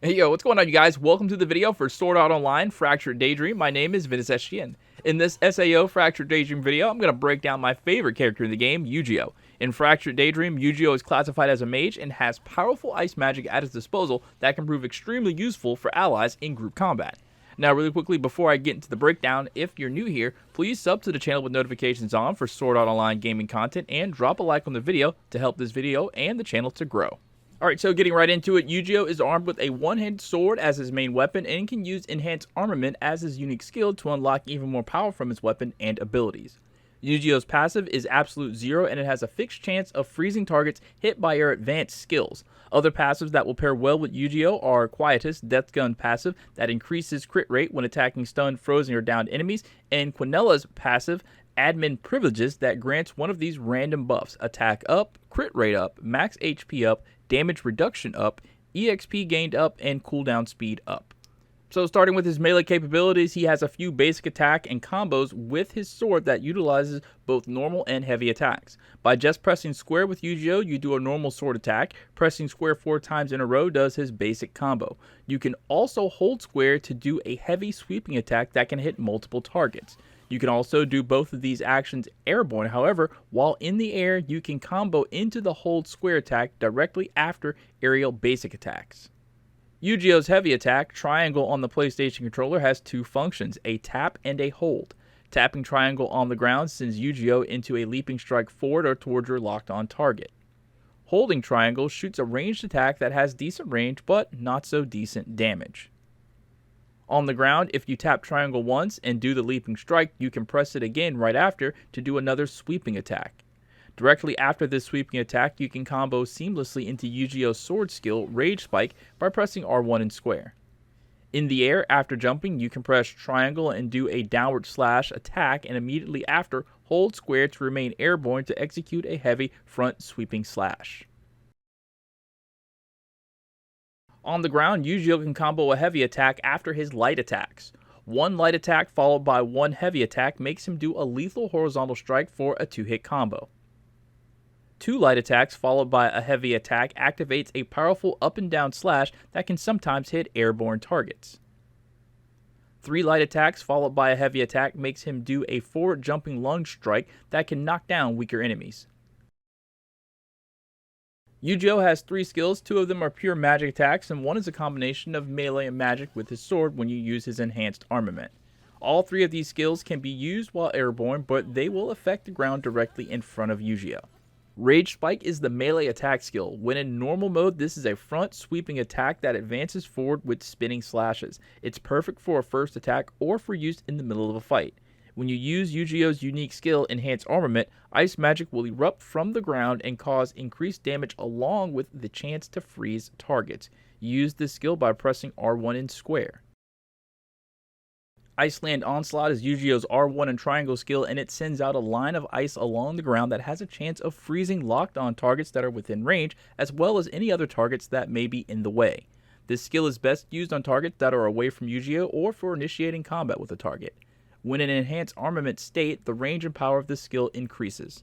Hey yo, what's going on you guys? Welcome to the video for Sword Art Online Fractured Daydream. My name is Ventus. In this SAO Fractured Daydream video, I'm going to break down my favorite character in the game, EUGEO. In Fractured Daydream, EUGEO is classified as a mage and has powerful ice magic at his disposal that can prove extremely useful for allies in group combat. Now really quickly before I get into the breakdown, if you're new here, please sub to the channel with notifications on for Sword Art Online gaming content and drop a like on the video to help this video and the channel to grow. Alright, so getting right into it, EUGEO is armed with a one-handed sword as his main weapon and can use enhanced armament as his unique skill to unlock even more power from his weapon and abilities. EUGEO's passive is Absolute Zero and it has a fixed chance of freezing targets hit by your advanced skills. Other passives that will pair well with EUGEO are Quietus, Death Gun passive that increases crit rate when attacking stunned, frozen, or downed enemies, and Quinella's passive, Admin Privileges, that grants one of these random buffs: attack up, crit rate up, max HP up, damage reduction up, EXP gained up, and cooldown speed up. So starting with his melee capabilities, he has a few basic attack and combos with his sword that utilizes both normal and heavy attacks. By just pressing square with EUGEO, you do a normal sword attack. Pressing square 4 times in a row does his basic combo. You can also hold square to do a heavy sweeping attack that can hit multiple targets. You can also do both of these actions airborne. However, while in the air, you can combo into the hold square attack directly after aerial basic attacks. EUGEO's heavy attack, Triangle, on the PlayStation controller has two functions, a tap and a hold. Tapping Triangle on the ground sends EUGEO into a leaping strike forward or towards your locked on target. Holding Triangle shoots a ranged attack that has decent range but not so decent damage. On the ground, if you tap Triangle once and do the leaping strike, you can press it again right after to do another sweeping attack. Directly after this sweeping attack, you can combo seamlessly into EUGEO's sword skill, Rage Spike, by pressing R1 and square. In the air, after jumping, you can press Triangle and do a downward slash attack, and immediately after, hold square to remain airborne to execute a heavy front sweeping slash. On the ground, EUGEO can combo a heavy attack after his light attacks. One light attack followed by one heavy attack makes him do a lethal horizontal strike for a 2-hit combo. Two light attacks followed by a heavy attack activates a powerful up and down slash that can sometimes hit airborne targets. 3 light attacks followed by a heavy attack makes him do a forward jumping lunge strike that can knock down weaker enemies. EUGEO has 3 skills, 2 of them are pure magic attacks, and one is a combination of melee and magic with his sword when you use his enhanced armament. All 3 of these skills can be used while airborne, but they will affect the ground directly in front of EUGEO. Rage Spike is the melee attack skill. When in normal mode, this is a front sweeping attack that advances forward with spinning slashes. It's perfect for a first attack or for use in the middle of a fight. When you use EUGEO's unique skill, Enhanced Armament, ice magic will erupt from the ground and cause increased damage along with the chance to freeze targets. Use this skill by pressing R1 and square. Iceland Onslaught is EUGEO's R1 and triangle skill, and it sends out a line of ice along the ground that has a chance of freezing locked on targets that are within range, as well as any other targets that may be in the way. This skill is best used on targets that are away from EUGEO or for initiating combat with a target. When in enhanced armament state, the range and power of this skill increases.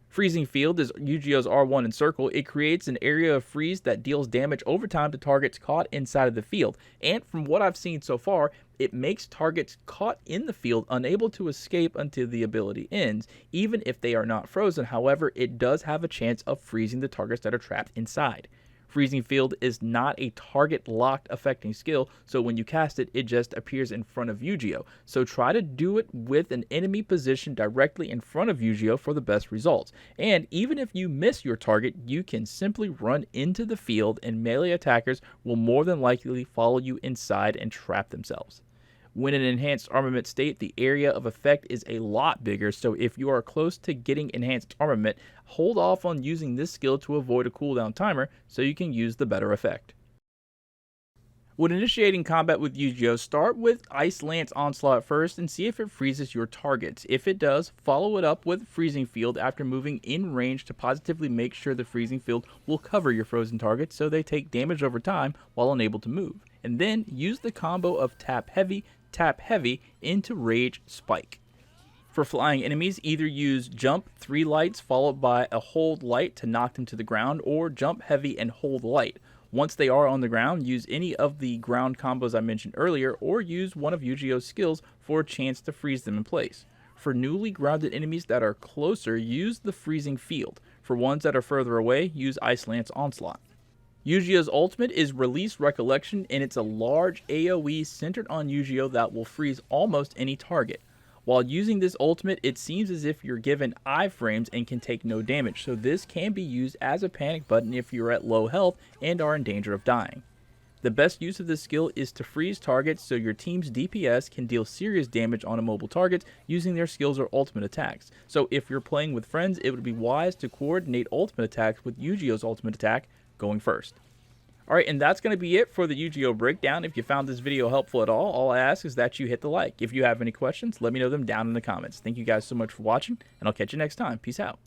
Freezing Field is EUGEO's R1 and circle. It creates an area of freeze that deals damage over time to targets caught inside of the field. And from what I've seen so far, it makes targets caught in the field unable to escape until the ability ends, even if they are not frozen. However, it does have a chance of freezing the targets that are trapped inside. Freezing Field is not a target locked affecting skill, so when you cast it, it just appears in front of EUGEO. So try to do it with an enemy position directly in front of EUGEO for the best results. And even if you miss your target, you can simply run into the field and melee attackers will more than likely follow you inside and trap themselves. When in enhanced armament state, the area of effect is a lot bigger, so if you are close to getting enhanced armament, hold off on using this skill to avoid a cooldown timer so you can use the better effect. When initiating combat with EUGEO, start with Ice Lance Onslaught first and see if it freezes your targets. If it does, follow it up with Freezing Field after moving in range to positively make sure the Freezing Field will cover your frozen targets so they take damage over time while unable to move. And then use the combo of Tap Heavy into Rage Spike. For flying enemies, either use Jump 3 lights followed by a Hold light to knock them to the ground, or Jump Heavy and Hold light. Once they are on the ground, use any of the ground combos I mentioned earlier, or use one of EUGEO's skills for a chance to freeze them in place. For newly grounded enemies that are closer, use the freezing field. For ones that are further away, use Ice Lance Onslaught. EUGEO's ultimate is Release Recollection, and it's a large AoE centered on EUGEO that will freeze almost any target. While using this ultimate, it seems as if you're given iframes and can take no damage, so this can be used as a panic button if you're at low health and are in danger of dying. The best use of this skill is to freeze targets so your team's DPS can deal serious damage on immobile targets using their skills or ultimate attacks. So if you're playing with friends, it would be wise to coordinate ultimate attacks with EUGEO's ultimate attack going first. Alright, and that's going to be it for the EUGEO breakdown. If you found this video helpful at all I ask is that you hit the like. If you have any questions, let me know them down in the comments. Thank you guys so much for watching, and I'll catch you next time. Peace out.